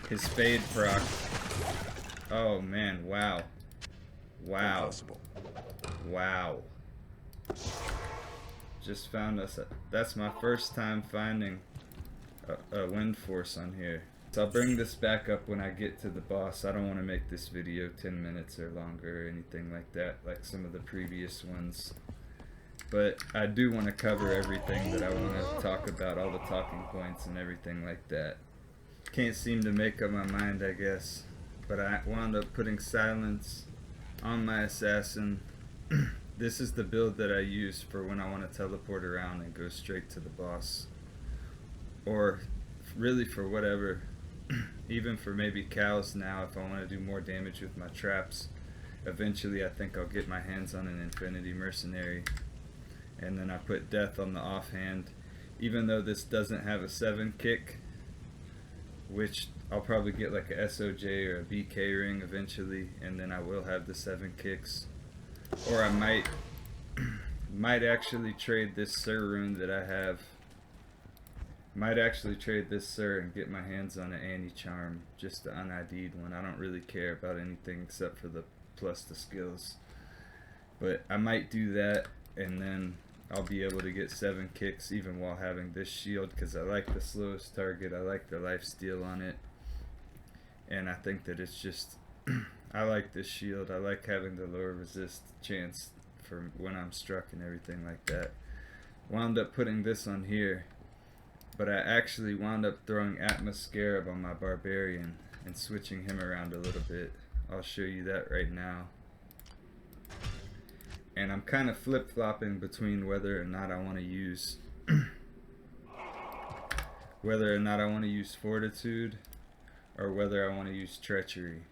His fade proc. Oh man, wow. Wow. Impossible. Wow. Just found us. That's my first time finding a wind force on here. So I'll bring this back up when I get to the boss. I don't want to make this video 10 minutes or longer or anything like that, like some of the previous ones. But I do want to cover everything that I want to talk about, all the talking points and everything like that. Can't seem to make up my mind, I guess. But I wound up putting silence on my assassin. This is the build that I use for when I want to teleport around and go straight to the boss. Or really for whatever. Even for maybe cows now, if I want to do more damage with my traps. Eventually I think I'll get my hands on an Infinity Mercenary. And then I put death on the offhand. Even though this doesn't have a 7 kick, which I'll probably get like a SOJ or a BK ring eventually, and then I will have the 7 kicks. Or I might actually trade this Sir rune that I have. Might actually trade this Sir and get my hands on an anti-charm, just the un-ID'd one. I don't really care about anything except for the plus the skills. But I might do that, and then I'll be able to get 7 kicks even while having this shield, because I like the slowest target, I like the lifesteal on it, and I think that it's just, I like this shield, I like having the lower resist chance for when I'm struck and everything like that. Wound up putting this on here, but I actually wound up throwing Atmas Scarab on my Barbarian and switching him around a little bit. I'll show you that right now. And I'm kind of flip-flopping between whether or not I want to use Fortitude or whether I want to use Treachery,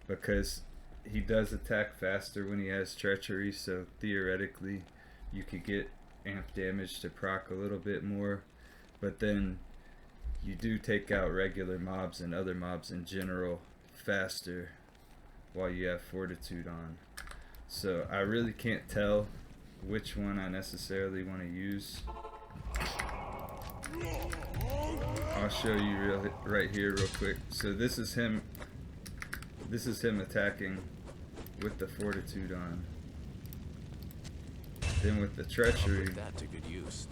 because he does attack faster when he has Treachery, so theoretically you could get amp damage to proc a little bit more, but then you do take out regular mobs and other mobs in general faster while you have Fortitude on. So I really can't tell which one I necessarily want to use. I'll show you right here real quick. So this is him attacking with the Fortitude on. Then with the Treachery, That to good use.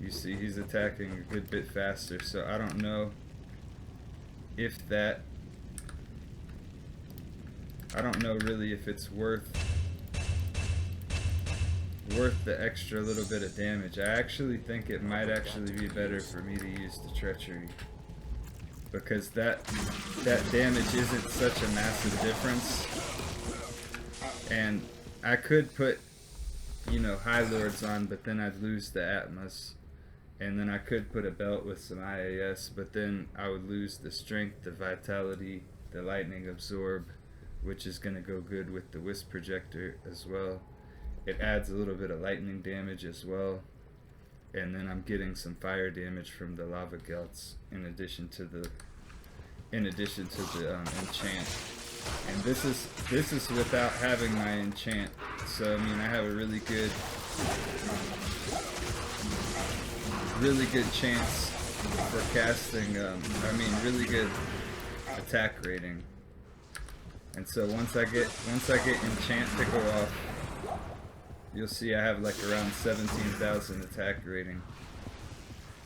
you see he's attacking a good bit faster. So I don't know if that, I don't know really if it's worth the extra little bit of damage. I actually think it might actually be better for me to use the Treachery, because that damage isn't such a massive difference, and I could put, you know, High Lords on, but then I'd lose the Atmas, and then I could put a belt with some IAS, but then I would lose the strength, the vitality, the lightning absorb, which is going to go good with the Wisp projector as well. It adds a little bit of lightning damage as well, and then I'm getting some fire damage from the lava gelts in addition to the enchant. And this is without having my enchant. So I mean, I have a really good chance for casting. Really good attack rating. And so once I get enchant to go off, you'll see I have like around 17,000 attack rating.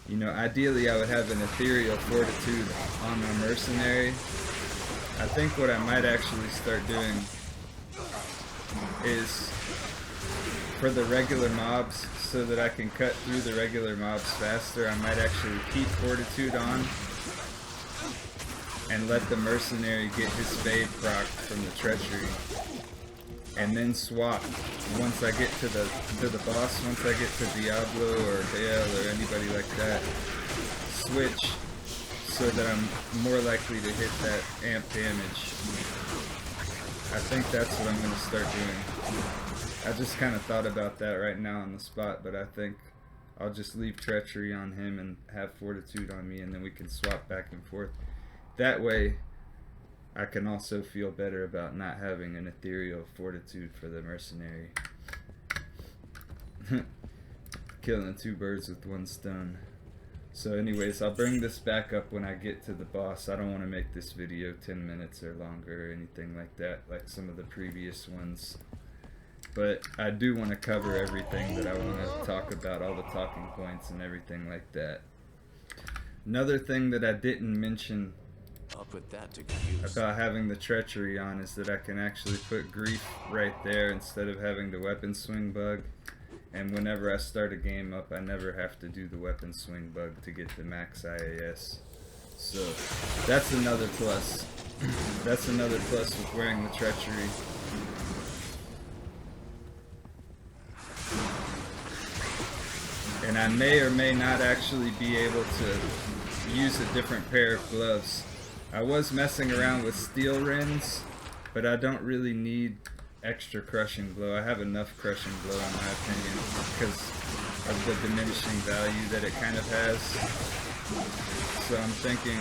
You know, ideally I would have an ethereal Fortitude on my mercenary. I think what I might actually start doing is, for the regular mobs, so that I can cut through the regular mobs faster, I might actually keep Fortitude on and let the mercenary get his fade proc from the Treachery, and then swap once I get to the boss. Once I get to Diablo or Hale or anybody like that, switch so that I'm more likely to hit that amp damage. I think that's what I'm going to start doing. I just kind of thought about that right now on the spot, but I think I'll just leave Treachery on him and have Fortitude on me, and then we can swap back and forth. That way I can also feel better about not having an ethereal Fortitude for the mercenary. Killing 2 birds with 1 stone. So anyways, I'll bring this back up when I get to the boss. I don't want to make this video 10 minutes or longer or anything like that, like some of the previous ones. But I do want to cover everything that I want to talk about, all the talking points and everything like that. Another thing that I didn't mention I'll put that to good use. about having the treachery on is that I can actually put grief right there instead of having the weapon swing bug. And whenever I start a game up, I never have to do the weapon swing bug to get the max IAS. So that's another plus. That's another plus with wearing the treachery. And I may or may not actually be able to use a different pair of gloves. I was messing around with steel rings, but I don't really need extra crushing blow. I have enough crushing blow in my opinion because of the diminishing value that it kind of has. So I'm thinking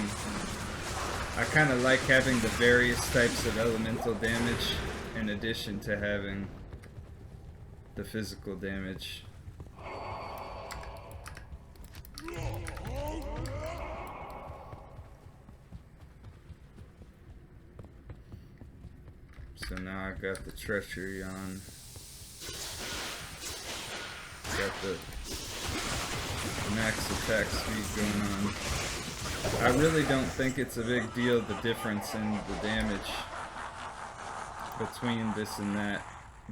I kind of like having the various types of elemental damage in addition to having the physical damage. So now I got the treachery on. Got the max attack speed going on. I really don't think it's a big deal, the difference in the damage between this and that,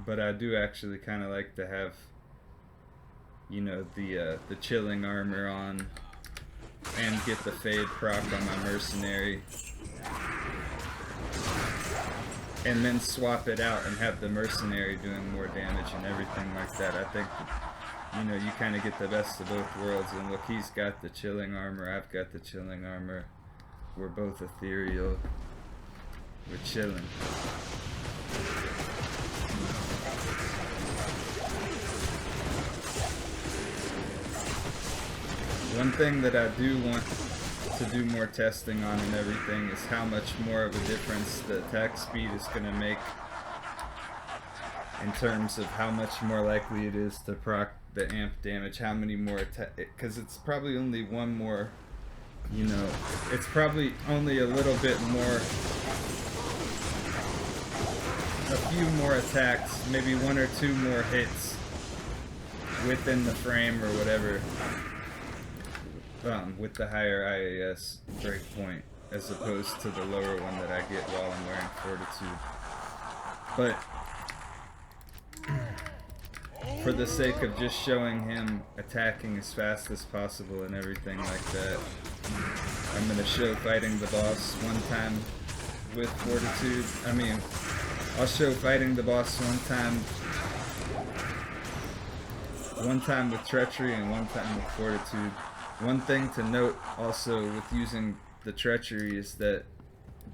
but I do actually kind of like to have, you know, the chilling armor on and get the fade proc on my mercenary. And then swap it out and have the mercenary doing more damage and everything like that. I think, you know, you kind of get the best of both worlds. And look, he's got the chilling armor, I've got the chilling armor. We're both ethereal. We're chilling. One thing that I do want to do more testing on and everything is how much more of a difference the attack speed is going to make in terms of how much more likely it is to proc the amp damage, how many more attack, because it's probably only one more, you know, it's probably only a little bit more, a few more attacks, maybe one or two more hits within the frame or whatever. With the higher IAS breakpoint as opposed to the lower one that I get while I'm wearing Fortitude. But for the sake of just showing him attacking as fast as possible and everything like that, I'm going to show fighting the boss one time with Fortitude. I mean, I'll show fighting the boss one time with Treachery and one time with Fortitude. One thing to note also with using the treachery is that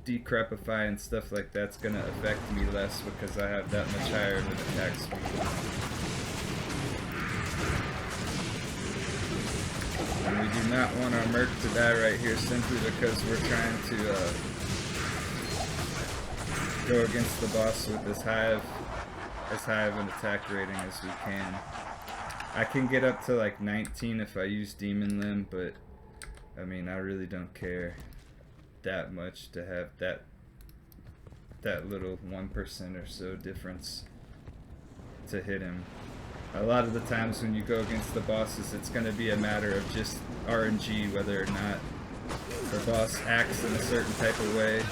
decrepify and stuff like that's going to affect me less because I have that much higher of an attack speed. And we do not want our merc to die right here simply because we're trying to go against the boss with as high of an attack rating as we can. I can get up to like 19 if I use Demon Limb, but I mean, I really don't care that much to have that little 1% or so difference to hit him. A lot of the times when you go against the bosses, it's going to be a matter of just RNG, whether or not the boss acts in a certain type of way.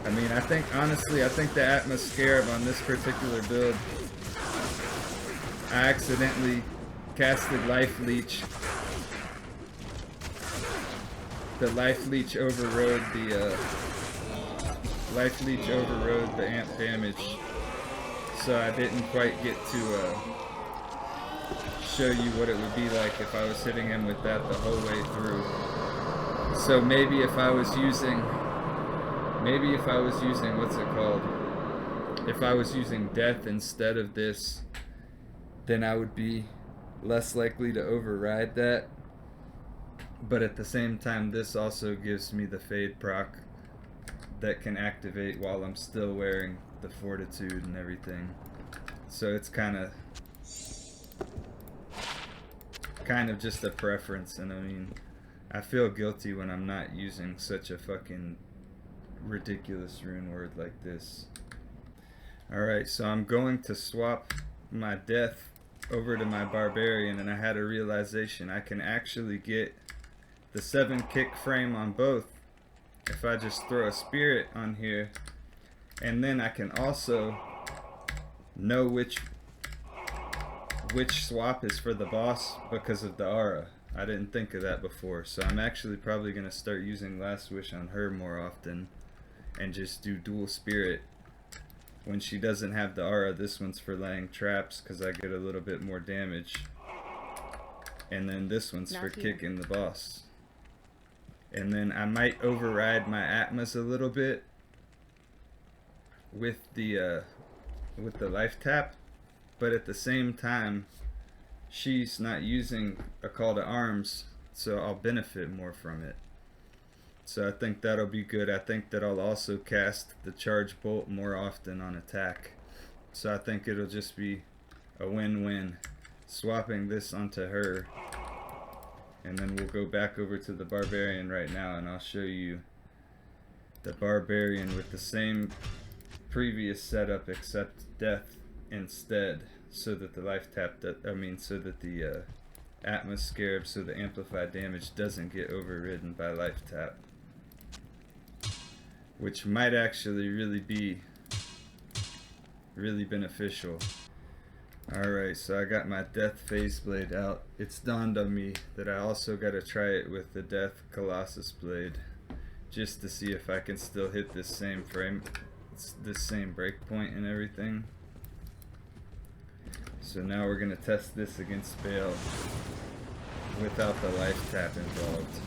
I mean, honestly, I think the Atmas Scarab on this particular build, I accidentally casted Life Leech. The Life Leech overrode the amp damage, so I didn't quite get to show you what it would be like if I was hitting him with that the whole way through. So maybe if I was using, what's it called? If I was using Death instead of this, then I would be less likely to override that. But at the same time, this also gives me the Fade proc that can activate while I'm still wearing the Fortitude and everything. So it's kind of kind of just a preference, and I mean, I feel guilty when I'm not using such a fucking ridiculous rune word like this. Alright, so I'm going to swap my death over to my Barbarian, and I had a realization. I can actually get the 7 kick frame on both if I just throw a spirit on here, and then I can also know which swap is for the boss because of the aura. I didn't think of that before, so I'm actually probably going to start using Last Wish on her more often and just do dual spirit when she doesn't have the aura. This one's for laying traps because I get a little bit more damage, and then this one's for kicking the boss. And then I might override my Atmas a little bit with the life tap, but at the same time she's not using a call to arms, so I'll benefit more from it. So I think that'll be good. I think that I'll also cast the charge bolt more often on attack, so I think it'll just be a win-win swapping this onto her. And then we'll go back over to the Barbarian right now, and I'll show you the Barbarian with the same previous setup except death instead, so that the life tap, so that the Atmas Scarab, so the amplified damage doesn't get overridden by life tap, which might actually really be beneficial. Alright, so I got my Death Phase Blade out. It's dawned on me that I also gotta try it with the Death Colossus Blade, just to see if I can still hit this same frame, this same breakpoint and everything. So now we're gonna test this against Bale without the life tap involved.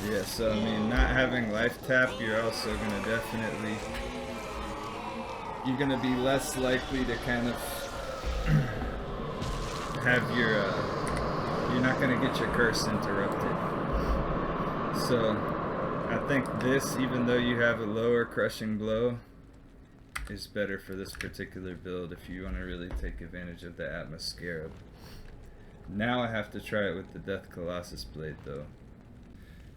Yeah, so I mean, not having life tap, you're also gonna definitely, you're gonna be less likely to kind of have your, you're not gonna get your curse interrupted. So I think this, even though you have a lower crushing blow, is better for this particular build if you want to really take advantage of the Atmas Scarab. Now I have to try it with the Death Colossus Blade though.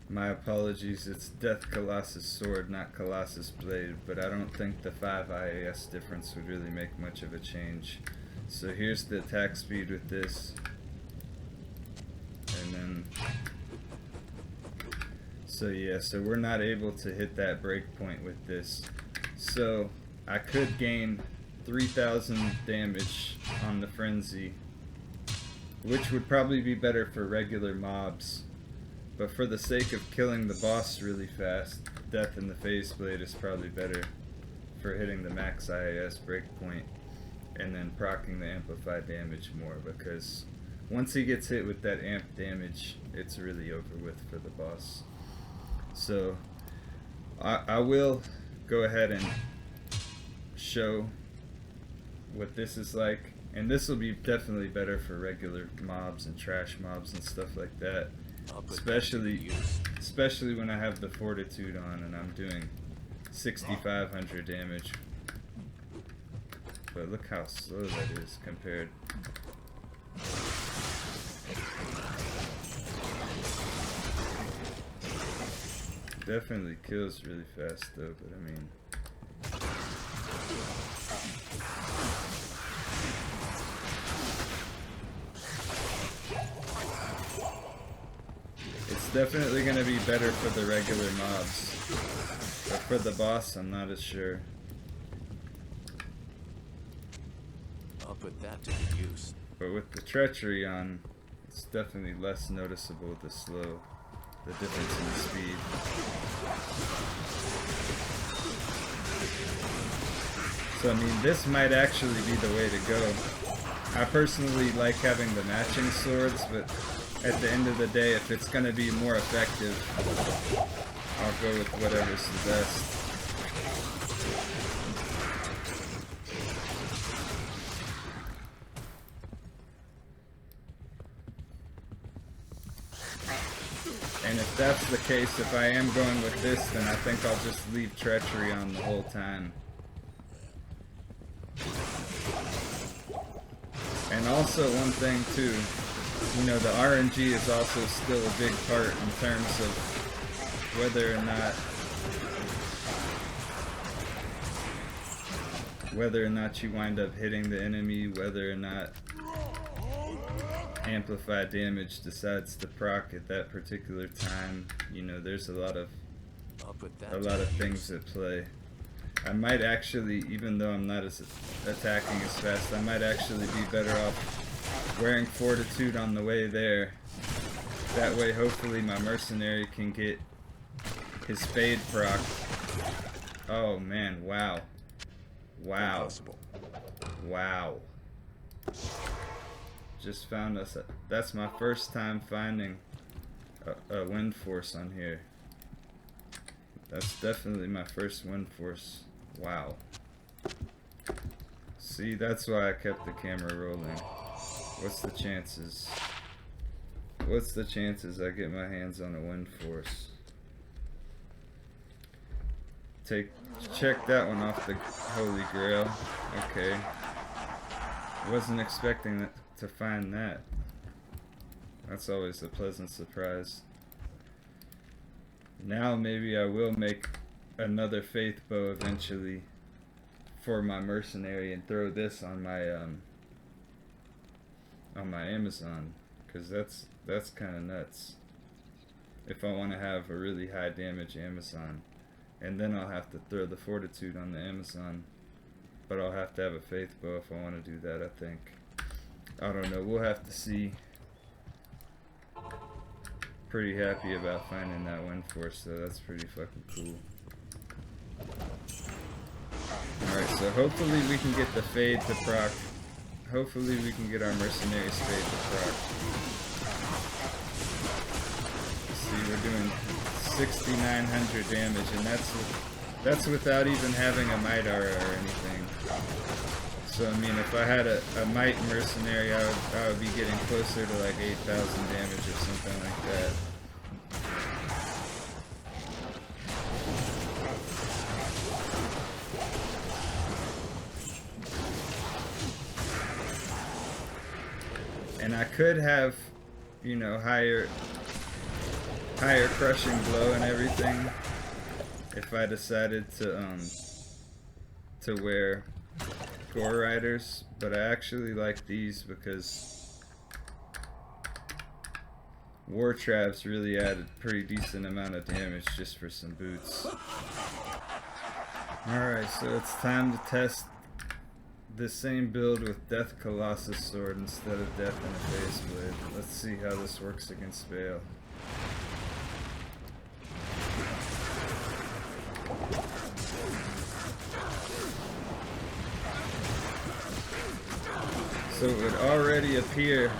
My apologies, it's Death Colossus Sword, not Colossus Blade, but I don't think the 5 IAS difference would really make much of a change. So here's the attack speed with this, and then, so yeah, so we're not able to hit that breakpoint with this. So I could gain 3,000 damage on the Frenzy, which would probably be better for regular mobs. But for the sake of killing the boss really fast, Death in the Phase Blade is probably better for hitting the max IAS breakpoint and then proccing the amplified damage more, because once he gets hit with that amp damage, it's really over with for the boss. So I will go ahead and show what this is like, and this will be definitely better for regular mobs and trash mobs and stuff like that. Especially when I have the Fortitude on and I'm doing 6,500 damage. But look how slow that is compared. Definitely kills really fast though, but I mean, it's definitely going to be better for the regular mobs, but for the boss I'm not as sure. I'll put that to good use. But with the Treachery on, it's definitely less noticeable, the difference in speed. So I mean, this might actually be the way to go. I personally like having the matching swords, but at the end of the day, if it's going to be more effective, I'll go with whatever's the best. that's the case, if I am going with this, then I think I'll just leave Treachery on the whole time. And also one thing too, you know, the RNG is also still a big part in terms of whether or not you wind up hitting the enemy, whether or not Amplify damage decides to proc at that particular time. You know, there's a lot of things at play. I might actually, even though I'm not as attacking as fast, I might actually be better off wearing Fortitude on the way there. That way, hopefully, my mercenary can get his fade proc. Oh man! Wow! Wow! Impossible. Wow! Just found us. That's my first time finding a wind force on here. That's definitely my first wind force. Wow. See, that's why I kept the camera rolling. What's the chances? What's the chances I get my hands on a wind force? Check that one off the Holy Grail. Okay. Wasn't expecting to find that. That's always a pleasant surprise. Now maybe I will make another faith bow eventually for my mercenary and throw this on my Amazon, because that's kind of nuts. If I want to have a really high damage Amazon, and then I'll have to throw the Fortitude on the Amazon, but I'll have to have a faith bow if I want to do that, I think. I don't know, we'll have to see. Pretty happy about finding that wind force though, that's pretty fucking cool. Alright, so hopefully we can get the fade to proc. Hopefully we can get our mercenary's fade to proc. See, we're doing 6,900 damage, and that's without even having a might aura or anything. So I mean, if I had a might mercenary, I would be getting closer to like 8,000 damage or something like that. And I could have, you know, higher crushing blow and everything if I decided to wear Gore Riders, but I actually like these because War Traps really add a pretty decent amount of damage just for some boots. Alright, so it's time to test the same build with Death Colossus Sword instead of Death in a Face Blade. Let's see how this works against Vale. So it would already appear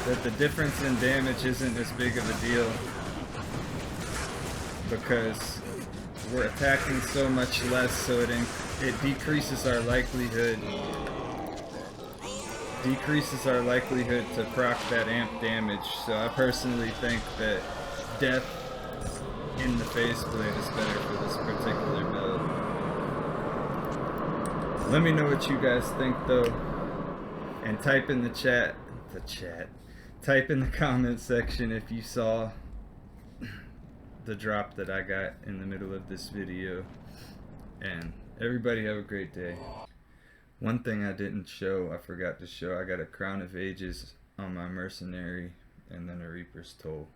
that the difference in damage isn't as big of a deal because we're attacking so much less, so it decreases our likelihood to proc that amp damage. So I personally think that Death in the Face Blade is better for this particular build. Let me know what you guys think though. And type in type in the comment section if you saw the drop that I got in the middle of this video. And everybody have a great day. One thing I didn't show, I forgot to show, I got a Crown of Ages on my mercenary and then a Reaper's Toll.